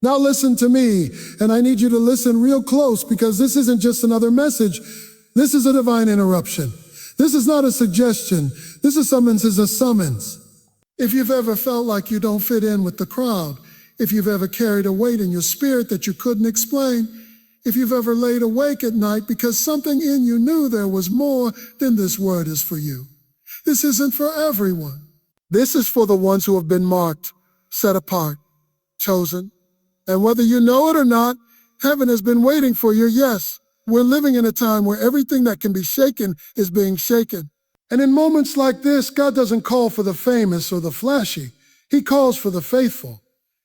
Now listen to me, and I need you to listen real close because this isn't just another message. This is a divine interruption. This is not a suggestion. This is a summons. If you've ever felt like you don't fit in with the crowd, if you've ever carried a weight in your spirit that you couldn't explain, if you've ever laid awake at night because something in you knew there was more, then this word is for you. This isn't for everyone. This is for the ones who have been marked, set apart, chosen. And whether you know it or not, heaven has been waiting for your yes. We're living in a time where everything that can be shaken is being shaken. And in moments like this, God doesn't call for the famous or the flashy. He calls for the faithful.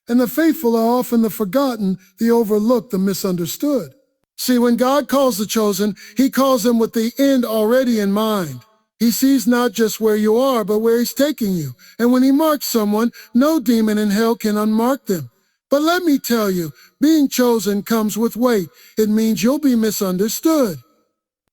And the faithful are often the forgotten, the overlooked, the misunderstood. See, when God calls the chosen, he calls them with the end already in mind. He sees not just where you are, but where he's taking you. And when he marks someone, no demon in hell can unmark them. But let me tell you, being chosen comes with weight. It means you'll be misunderstood.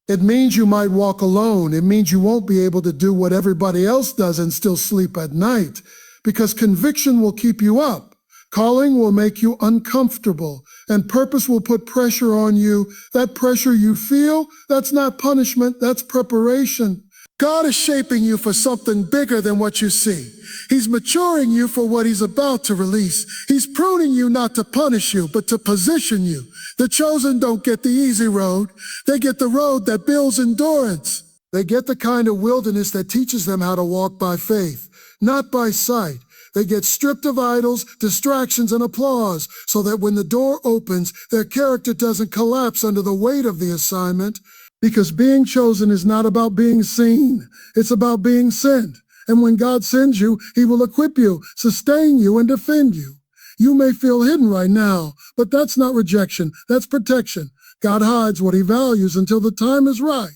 It means you might walk alone. It means you won't be able to do what everybody else does and still sleep at night, because conviction will keep you up. Calling will make you uncomfortable, and purpose will put pressure on you. That pressure you feel, that's not punishment, that's preparation. God is shaping you for something bigger than what you see. He's maturing you for what he's about to release. He's pruning you not to punish you, but to position you. The chosen don't get the easy road. They get the road that builds endurance. They get the kind of wilderness that teaches them how to walk by faith, not by sight. They get stripped of idols, distractions, and applause, so that when the door opens, their character doesn't collapse under the weight of the assignment. Because being chosen is not about being seen. It's about being sent. And when God sends you, he will equip you, sustain you, and defend you. You may feel hidden right now, but that's not rejection. That's protection. God hides what he values until the time is right.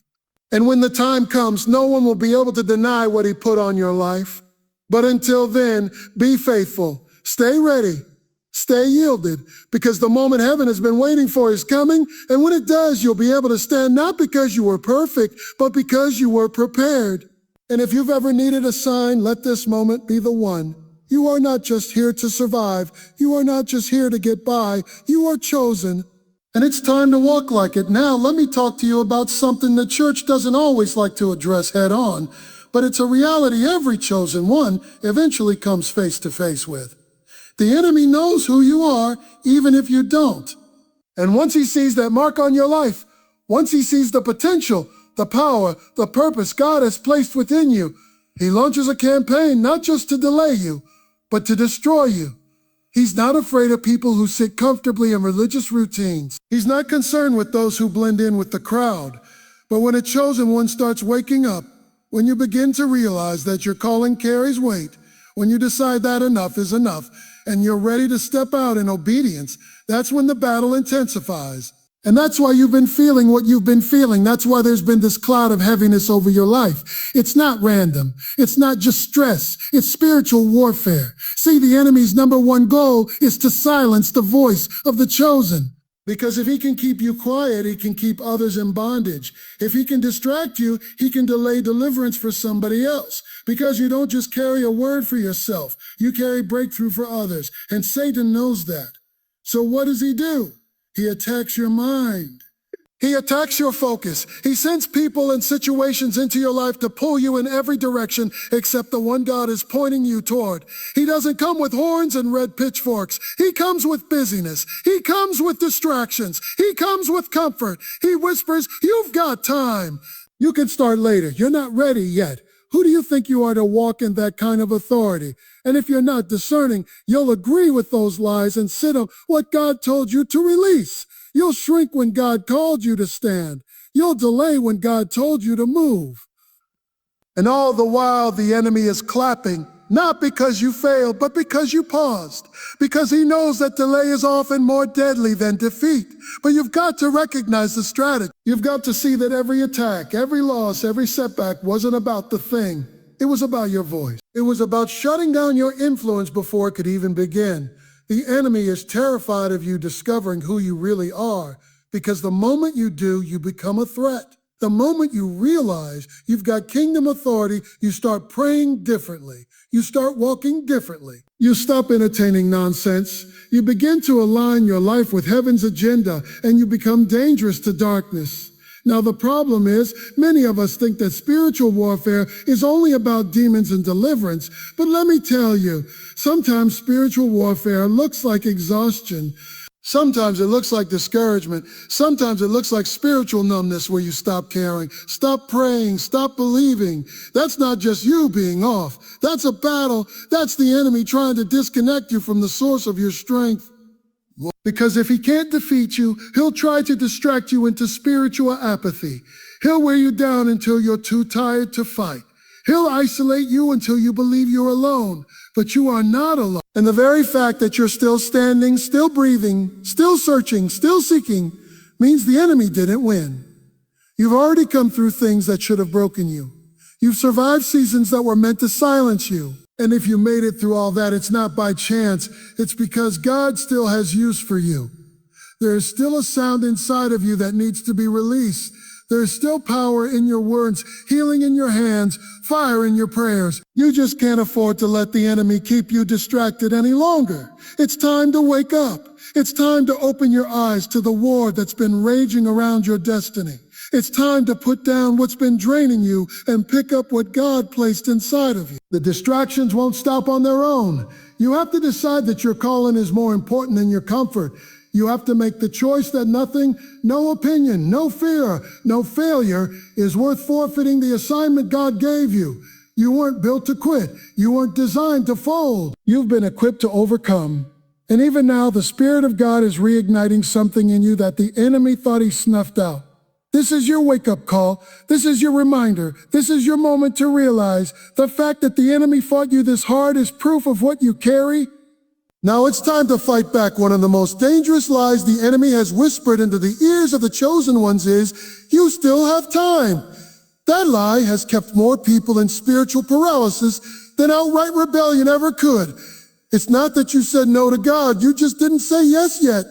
And when the time comes, no one will be able to deny what he put on your life. But until then, be faithful. Stay ready. Stay yielded, because the moment heaven has been waiting for is coming, and when it does, you'll be able to stand not because you were perfect, but because you were prepared. And if you've ever needed a sign, let this moment be the one. You are not just here to survive. You are not just here to get by. You are chosen. And it's time to walk like it. Now, let me talk to you about something the church doesn't always like to address head on, but it's a reality every chosen one eventually comes face to face with. The enemy knows who you are, even if you don't. And once he sees that mark on your life, once he sees the potential, the power, the purpose God has placed within you, he launches a campaign not just to delay you, but to destroy you. He's not afraid of people who sit comfortably in religious routines. He's not concerned with those who blend in with the crowd. But when a chosen one starts waking up, when you begin to realize that your calling carries weight, when you decide that enough is enough, and you're ready to step out in obedience, that's when the battle intensifies. And that's why you've been feeling what you've been feeling. That's why there's been this cloud of heaviness over your life. It's not random. It's not just stress. It's spiritual warfare. See, the enemy's number one goal is to silence the voice of the chosen. Because if he can keep you quiet, he can keep others in bondage. If he can distract you, he can delay deliverance for somebody else. Because you don't just carry a word for yourself, you carry breakthrough for others. And Satan knows that. So what does he do? He attacks your mind. He attacks your focus. He sends people and situations into your life to pull you in every direction except the one God is pointing you toward. He doesn't come with horns and red pitchforks. He comes with busyness. He comes with distractions. He comes with comfort. He whispers, "You've got time. You can start later. You're not ready yet." Who do you think you are to walk in that kind of authority? And if you're not discerning, you'll agree with those lies and sit on what God told you to release. You'll shrink when God called you to stand. You'll delay when God told you to move. And all the while, the enemy is clapping, not because you failed, but because you paused. Because he knows that delay is often more deadly than defeat. But you've got to recognize the strategy. You've got to see that every attack, every loss, every setback wasn't about the thing. It was about your voice. It was about shutting down your influence before it could even begin. The enemy is terrified of you discovering who you really are, because the moment you do, you become a threat. The moment you realize you've got kingdom authority, you start praying differently. You start walking differently. You stop entertaining nonsense. You begin to align your life with heaven's agenda, and you become dangerous to darkness. Now, the problem is, many of us think that spiritual warfare is only about demons and deliverance. But let me tell you, sometimes spiritual warfare looks like exhaustion. Sometimes it looks like discouragement. Sometimes it looks like spiritual numbness where you stop caring, stop praying, stop believing. That's not just you being off. That's a battle. That's the enemy trying to disconnect you from the source of your strength. Because if he can't defeat you, he'll try to distract you into spiritual apathy. He'll wear you down until you're too tired to fight. He'll isolate you until you believe you're alone. But you are not alone. And the very fact that you're still standing, still breathing, still searching, still seeking, means the enemy didn't win. You've already come through things that should have broken you. You've survived seasons that were meant to silence you. And if you made it through all that, it's not by chance. It's because God still has use for you. There is still a sound inside of you that needs to be released. There is still power in your words, healing in your hands, fire in your prayers. You just can't afford to let the enemy keep you distracted any longer. It's time to wake up. It's time to open your eyes to the war that's been raging around your destiny. It's time to put down what's been draining you and pick up what God placed inside of you. The distractions won't stop on their own. You have to decide that your calling is more important than your comfort. You have to make the choice that nothing, no opinion, no fear, no failure is worth forfeiting the assignment God gave you. You weren't built to quit. You weren't designed to fold. You've been equipped to overcome. And even now, the Spirit of God is reigniting something in you that the enemy thought he snuffed out. This is your wake-up call. This is your reminder. This is your moment to realize the fact that the enemy fought you this hard is proof of what you carry. Now it's time to fight back. One of the most dangerous lies the enemy has whispered into the ears of the chosen ones is, you still have time. That lie has kept more people in spiritual paralysis than outright rebellion ever could. It's not that you said no to God, you just didn't say yes yet.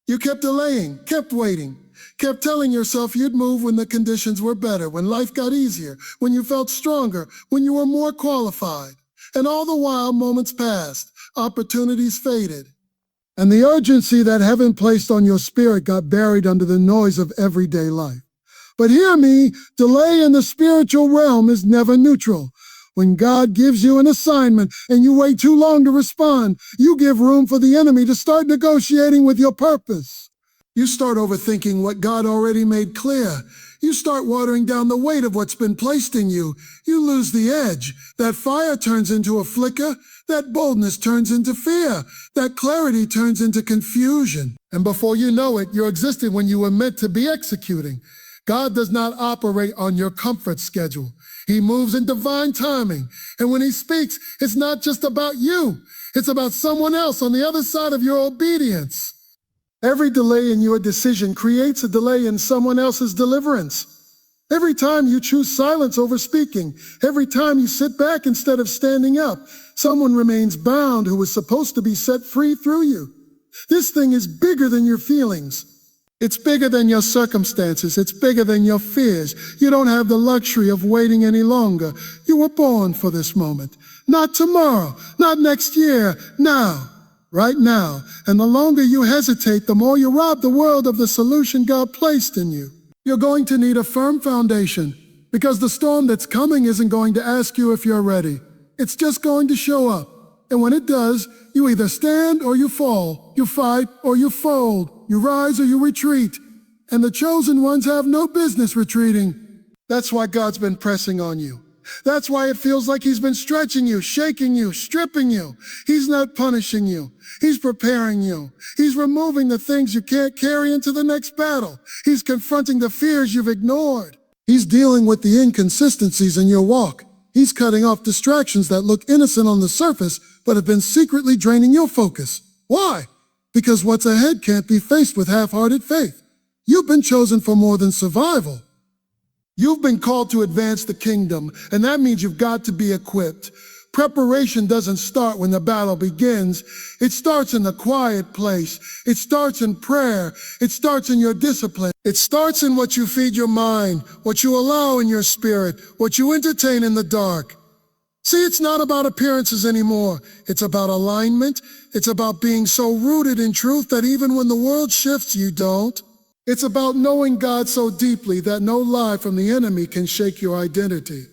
You kept delaying, kept waiting, kept telling yourself you'd move when the conditions were better, when life got easier, when you felt stronger, when you were more qualified. And all the while, moments passed. Opportunities faded, and the urgency that heaven placed on your spirit got buried under the noise of everyday life. But hear me, delay in the spiritual realm is never neutral. When God gives you an assignment and you wait too long to respond, you give room for the enemy to start negotiating with your purpose. You start overthinking what God already made clear. You start watering down the weight of what's been placed in you. You lose the edge. That fire turns into a flicker. That boldness turns into fear. That clarity turns into confusion. And before you know it, you're existing when you were meant to be executing. God does not operate on your comfort schedule. He moves in divine timing. And when he speaks, it's not just about you. It's about someone else on the other side of your obedience. Every delay in your decision creates a delay in someone else's deliverance. Every time you choose silence over speaking, every time you sit back instead of standing up, someone remains bound who was supposed to be set free through you. This thing is bigger than your feelings. It's bigger than your circumstances. It's bigger than your fears. You don't have the luxury of waiting any longer. You were born for this moment. Not tomorrow, not next year, now. Right now. And the longer you hesitate, the more you rob the world of the solution God placed in you. You're going to need a firm foundation, because the storm that's coming isn't going to ask you if you're ready. It's just going to show up. And when it does, you either stand or you fall. You fight or you fold. You rise or you retreat. And the chosen ones have no business retreating. That's why God's been pressing on you. That's why it feels like he's been stretching you, shaking you, stripping you. He's not punishing you. He's preparing you. He's removing the things you can't carry into the next battle. He's confronting the fears you've ignored. He's dealing with the inconsistencies in your walk. He's cutting off distractions that look innocent on the surface, but have been secretly draining your focus. Why? Because what's ahead can't be faced with half-hearted faith. You've been chosen for more than survival. You've been called to advance the kingdom, and that means you've got to be equipped. Preparation doesn't start when the battle begins. It starts in the quiet place. It starts in prayer. It starts in your discipline. It starts in what you feed your mind, what you allow in your spirit, what you entertain in the dark. See, it's not about appearances anymore. It's about alignment. It's about being so rooted in truth that even when the world shifts, you don't. It's about knowing God so deeply that no lie from the enemy can shake your identity.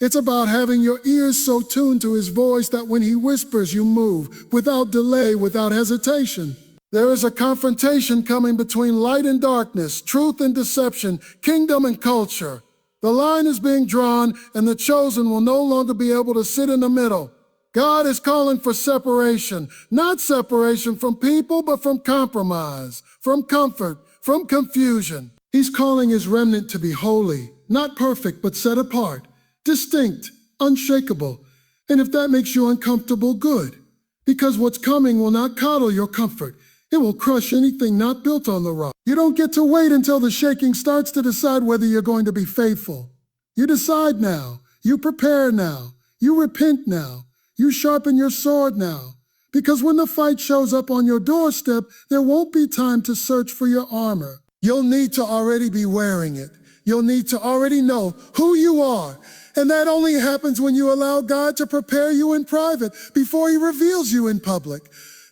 It's about having your ears so tuned to his voice that when he whispers, you move, without delay, without hesitation. There is a confrontation coming between light and darkness, truth and deception, kingdom and culture. The line is being drawn, and the chosen will no longer be able to sit in the middle. God is calling for separation, not separation from people, but from compromise, from comfort, from confusion. He's calling his remnant to be holy, not perfect, but set apart, distinct, unshakable. And if that makes you uncomfortable, good. Because what's coming will not coddle your comfort. It will crush anything not built on the rock. You don't get to wait until the shaking starts to decide whether you're going to be faithful. You decide now. You prepare now. You repent now. You sharpen your sword now. Because when the fight shows up on your doorstep, there won't be time to search for your armor. You'll need to already be wearing it. You'll need to already know who you are. And that only happens when you allow God to prepare you in private before he reveals you in public.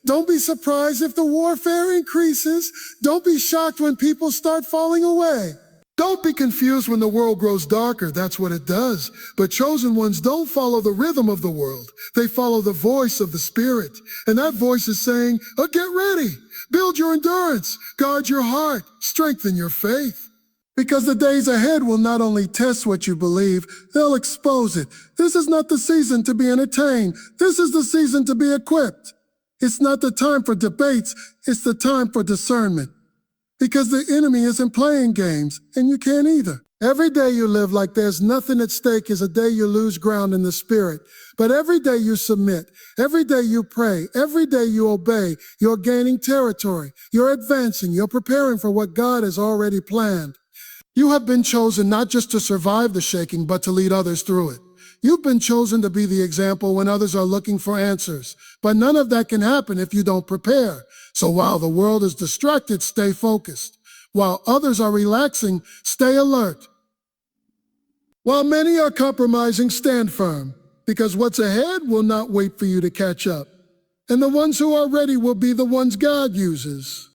Don't be surprised if the warfare increases. Don't be shocked when people start falling away. Don't be confused when the world grows darker. That's what it does. But chosen ones don't follow the rhythm of the world. They follow the voice of the Spirit. And that voice is saying, get ready. Build your endurance. Guard your heart. Strengthen your faith. Because the days ahead will not only test what you believe, they'll expose it. This is not the season to be entertained. This is the season to be equipped. It's not the time for debates. It's the time for discernment. Because the enemy isn't playing games, and you can't either. Every day you live like there's nothing at stake is a day you lose ground in the spirit. But every day you submit, every day you pray, every day you obey, you're gaining territory. You're advancing. You're preparing for what God has already planned. You have been chosen not just to survive the shaking, but to lead others through it. You've been chosen to be the example when others are looking for answers. But none of that can happen if you don't prepare. So while the world is distracted, stay focused. While others are relaxing, stay alert. While many are compromising, stand firm. Because what's ahead will not wait for you to catch up. And the ones who are ready will be the ones God uses.